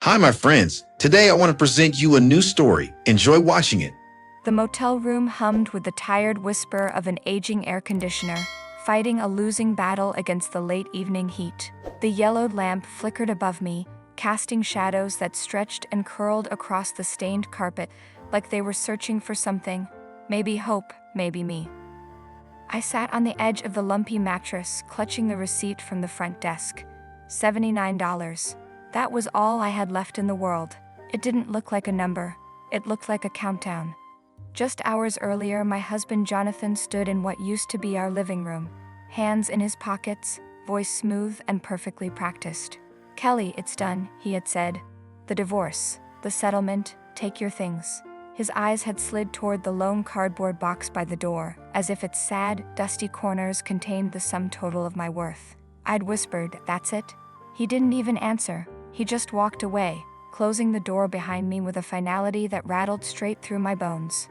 Hi, my friends. Today I want to present you a new story. Enjoy watching it. The motel room hummed with the tired whisper of an aging air conditioner, fighting a losing battle against the late evening heat. The yellowed lamp flickered above me, casting shadows that stretched and curled across the stained carpet like they were searching for something. Maybe hope, maybe me. I sat on the edge of the lumpy mattress, clutching the receipt from the front desk. $79. That was all I had left in the world. It didn't look like a number. It looked like a countdown. Just hours earlier, my husband Jonathan stood in what used to be our living room, hands in his pockets, voice smooth and perfectly practiced. "Kelly, it's done," he had said. "The divorce, the settlement, take your things." His eyes had slid toward the lone cardboard box by the door, as if its sad, dusty corners contained the sum total of my worth. I'd whispered, "That's it?" He didn't even answer. He just walked away, closing the door behind me with a finality that rattled straight through my bones.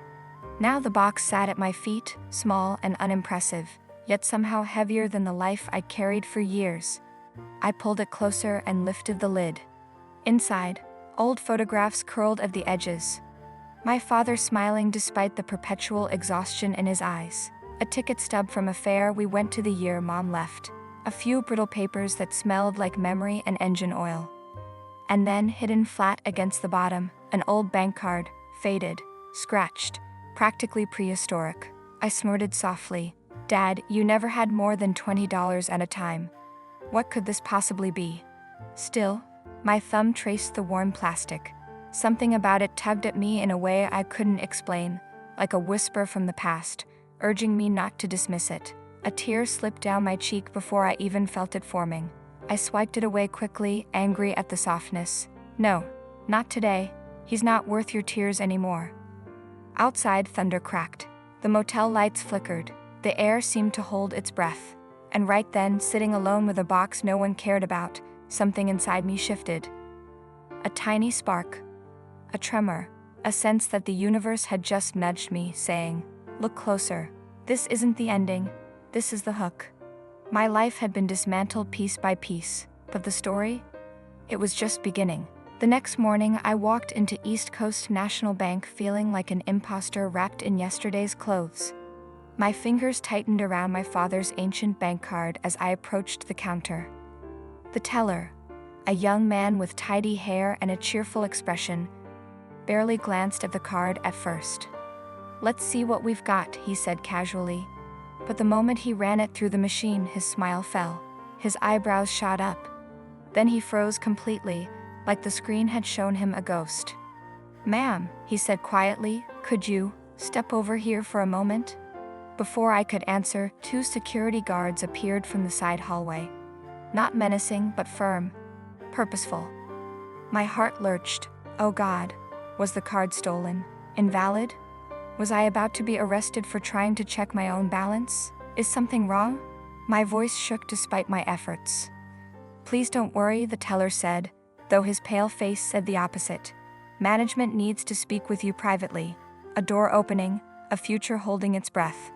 Now the box sat at my feet, small and unimpressive, yet somehow heavier than the life I'd carried for years. I pulled it closer and lifted the lid. Inside, old photographs curled at the edges. My father smiling despite the perpetual exhaustion in his eyes. A ticket stub from a fair we went to the year Mom left. A few brittle papers that smelled like memory and engine oil. And then, hidden flat against the bottom, an old bank card, faded, scratched, practically prehistoric. I snorted softly. "Dad, you never had more than $20 at a time. What could this possibly be?" Still, my thumb traced the worn plastic. Something about it tugged at me in a way I couldn't explain, like a whisper from the past, urging me not to dismiss it. A tear slipped down my cheek before I even felt it forming. I swiped it away quickly, angry at the softness. "No, not today. He's not worth your tears anymore." Outside, thunder cracked. The motel lights flickered. The air seemed to hold its breath. And right then, sitting alone with a box no one cared about, something inside me shifted. A tiny spark. A tremor. A sense that the universe had just nudged me, saying, "Look closer. This isn't the ending. This is the hook." My life had been dismantled piece by piece, but the story? It was just beginning. The next morning, I walked into East Coast National Bank feeling like an imposter wrapped in yesterday's clothes. My fingers tightened around my father's ancient bank card as I approached the counter. The teller, a young man with tidy hair and a cheerful expression, barely glanced at the card at first. "Let's see what we've got," he said casually. But the moment he ran it through the machine, his smile fell. His eyebrows shot up. Then he froze completely, like the screen had shown him a ghost. "Ma'am," he said quietly, "could you step over here for a moment?" Before I could answer, 2 security guards appeared from the side hallway. Not menacing, but firm. Purposeful. My heart lurched. Oh God. Was the card stolen? Invalid? Was I about to be arrested for trying to check my own balance? Is something wrong? My voice shook despite my efforts. "Please don't worry," the teller said, though his pale face said the opposite. "Management needs to speak with you privately." A door opening, a future holding its breath.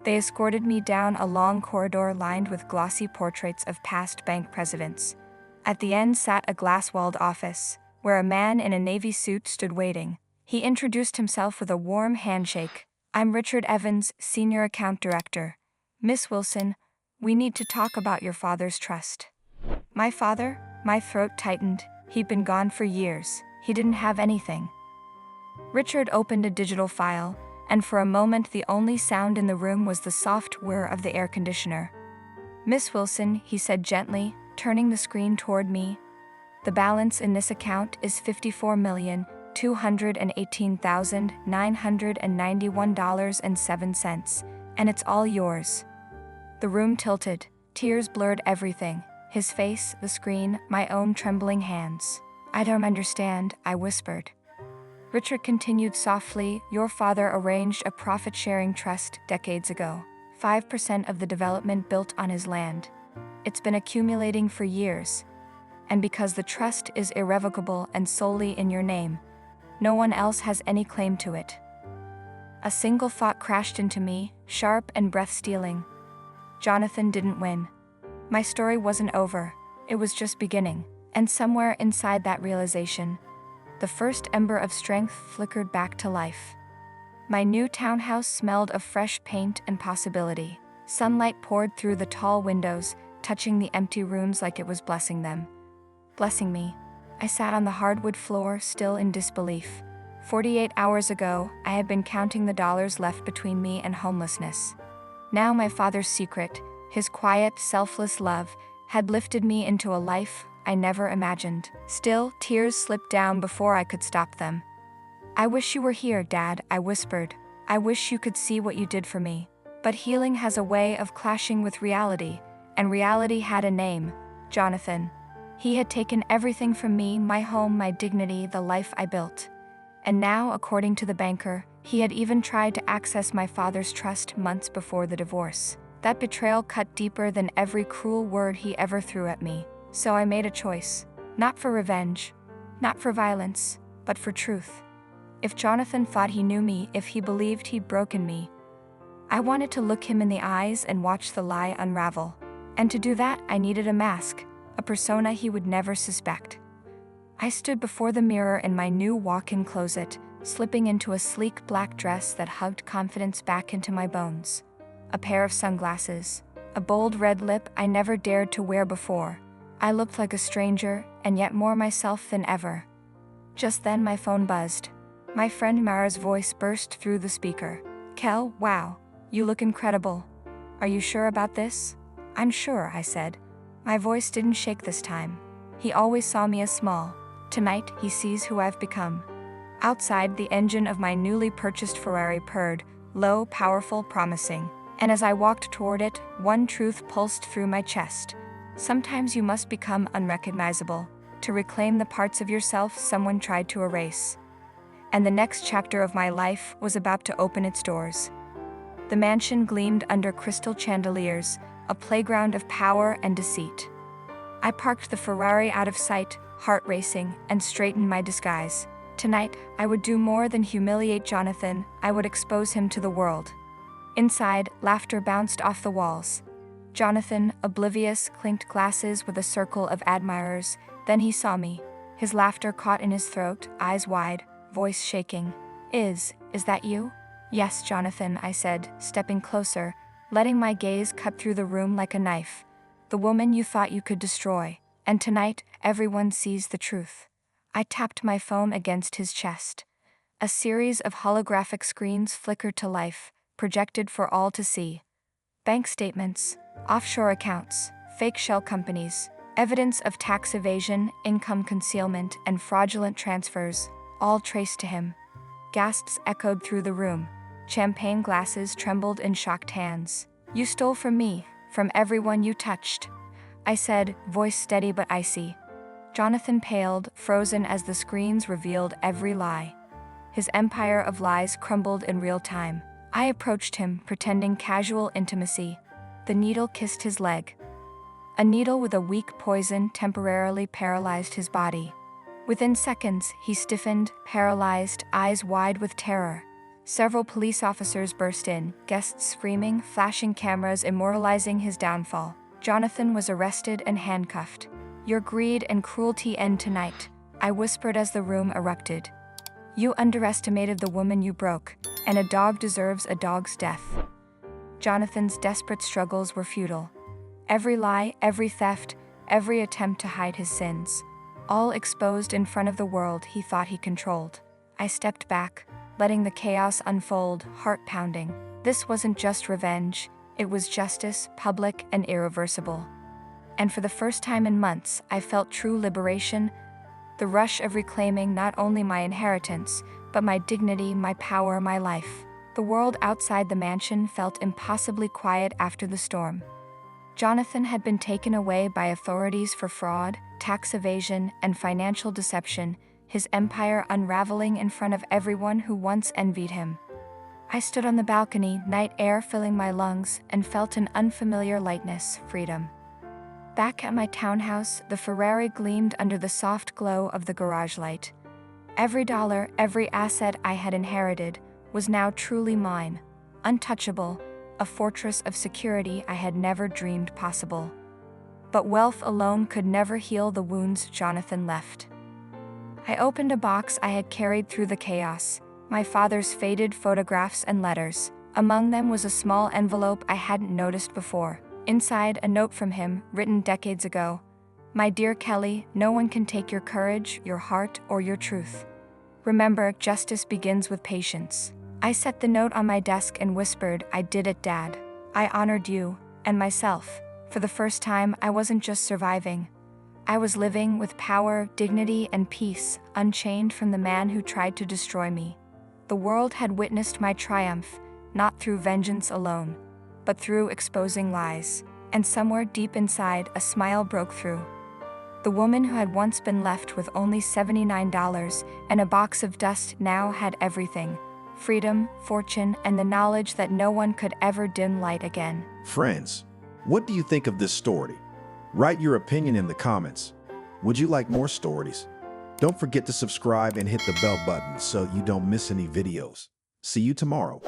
They escorted me down a long corridor lined with glossy portraits of past bank presidents. At the end sat a glass-walled office, where a man in a navy suit stood waiting. He introduced himself with a warm handshake. "I'm Richard Evans, Senior Account Director. Miss Wilson, we need to talk about your father's trust." My father? My throat tightened. He'd been gone for years. He didn't have anything. Richard opened a digital file, and for a moment the only sound in the room was the soft whir of the air conditioner. "Miss Wilson," he said gently, turning the screen toward me, "the balance in this account is $54,218,991.07, and it's all yours." The room tilted. Tears blurred everything. His face, the screen, my own trembling hands. "I don't understand," I whispered. Richard continued softly, "Your father arranged a profit-sharing trust decades ago. 5% of the development built on his land. It's been accumulating for years. And because the trust is irrevocable and solely in your name, no one else has any claim to it." A single thought crashed into me, sharp and breath-stealing. Jonathan didn't win. My story wasn't over. It was just beginning. And somewhere inside that realization, the first ember of strength flickered back to life. My new townhouse smelled of fresh paint and possibility. Sunlight poured through the tall windows, touching the empty rooms like it was blessing them. Blessing me. I sat on the hardwood floor, still in disbelief. 48 hours ago, I had been counting the dollars left between me and homelessness. Now my father's secret, his quiet, selfless love, had lifted me into a life I never imagined. Still, tears slipped down before I could stop them. "I wish you were here, Dad," I whispered. "I wish you could see what you did for me." But healing has a way of clashing with reality, and reality had a name: Jonathan. He had taken everything from me, my home, my dignity, the life I built. And now, according to the banker, he had even tried to access my father's trust months before the divorce. That betrayal cut deeper than every cruel word he ever threw at me. So I made a choice. Not for revenge, not for violence, but for truth. If Jonathan thought he knew me, if he believed he'd broken me, I wanted to look him in the eyes and watch the lie unravel. And to do that, I needed a mask, a persona he would never suspect. I stood before the mirror in my new walk-in closet, slipping into a sleek black dress that hugged confidence back into my bones. A pair of sunglasses, a bold red lip I never dared to wear before. I looked like a stranger, and yet more myself than ever. Just then my phone buzzed. My friend Mara's voice burst through the speaker. "Kel, wow, you look incredible. Are you sure about this?" "I'm sure," I said. My voice didn't shake this time. He always saw me as small. Tonight, he sees who I've become. Outside, the engine of my newly purchased Ferrari purred, low, powerful, promising. And as I walked toward it, one truth pulsed through my chest. Sometimes you must become unrecognizable to reclaim the parts of yourself someone tried to erase. And the next chapter of my life was about to open its doors. The mansion gleamed under crystal chandeliers, a playground of power and deceit. I parked the Ferrari out of sight, heart racing, and straightened my disguise. Tonight, I would do more than humiliate Jonathan, I would expose him to the world. Inside, laughter bounced off the walls. Jonathan, oblivious, clinked glasses with a circle of admirers. Then he saw me. His laughter caught in his throat, eyes wide, voice shaking. Is that you?" "Yes, Jonathan," I said, stepping closer, letting my gaze cut through the room like a knife. "The woman you thought you could destroy. And tonight, everyone sees the truth." I tapped my phone against his chest. A series of holographic screens flickered to life, projected for all to see. Bank statements, offshore accounts, fake shell companies, evidence of tax evasion, income concealment, and fraudulent transfers, all traced to him. Gasps echoed through the room. Champagne glasses trembled in shocked hands. "You stole from me, from everyone you touched," I said, voice steady but icy. Jonathan paled, frozen as the screens revealed every lie. His empire of lies crumbled in real time. I approached him, pretending casual intimacy. The needle kissed his leg. A needle with a weak poison temporarily paralyzed his body. Within seconds, he stiffened, paralyzed, eyes wide with terror. Several police officers burst in, guests screaming, flashing cameras immortalizing his downfall. Jonathan was arrested and handcuffed. "Your greed and cruelty end tonight," I whispered as the room erupted. "You underestimated the woman you broke, and a dog deserves a dog's death." Jonathan's desperate struggles were futile. Every lie, every theft, every attempt to hide his sins, all exposed in front of the world he thought he controlled. I stepped back, letting the chaos unfold, heart pounding. This wasn't just revenge, it was justice, public and irreversible. And for the first time in months, I felt true liberation, the rush of reclaiming not only my inheritance, but my dignity, my power, my life. The world outside the mansion felt impossibly quiet after the storm. Jonathan had been taken away by authorities for fraud, tax evasion, and financial deception, his empire unraveling in front of everyone who once envied him. I stood on the balcony, night air filling my lungs, and felt an unfamiliar lightness, freedom. Back at my townhouse, the Ferrari gleamed under the soft glow of the garage light. Every dollar, every asset I had inherited, was now truly mine, untouchable, a fortress of security I had never dreamed possible. but wealth alone could never heal the wounds Jonathan left. I opened a box I had carried through the chaos, my father's faded photographs and letters. Among them was a small envelope I hadn't noticed before. Inside, a note from him, written decades ago. "My dear Kelly, no one can take your courage, your heart, or your truth. Remember, justice begins with patience." I set the note on my desk and whispered, "I did it, Dad. I honored you, and myself. For the first time, I wasn't just surviving. I was living with power, dignity, and peace, unchained from the man who tried to destroy me." The world had witnessed my triumph, not through vengeance alone, but through exposing lies. And somewhere deep inside, a smile broke through. The woman who had once been left with only $79 and a box of dust now had everything: freedom, fortune, and the knowledge that no one could ever dim light again. Friends, what do you think of this story? Write your opinion in the comments. Would you like more stories? Don't forget to subscribe and hit the bell button so you don't miss any videos. See you tomorrow.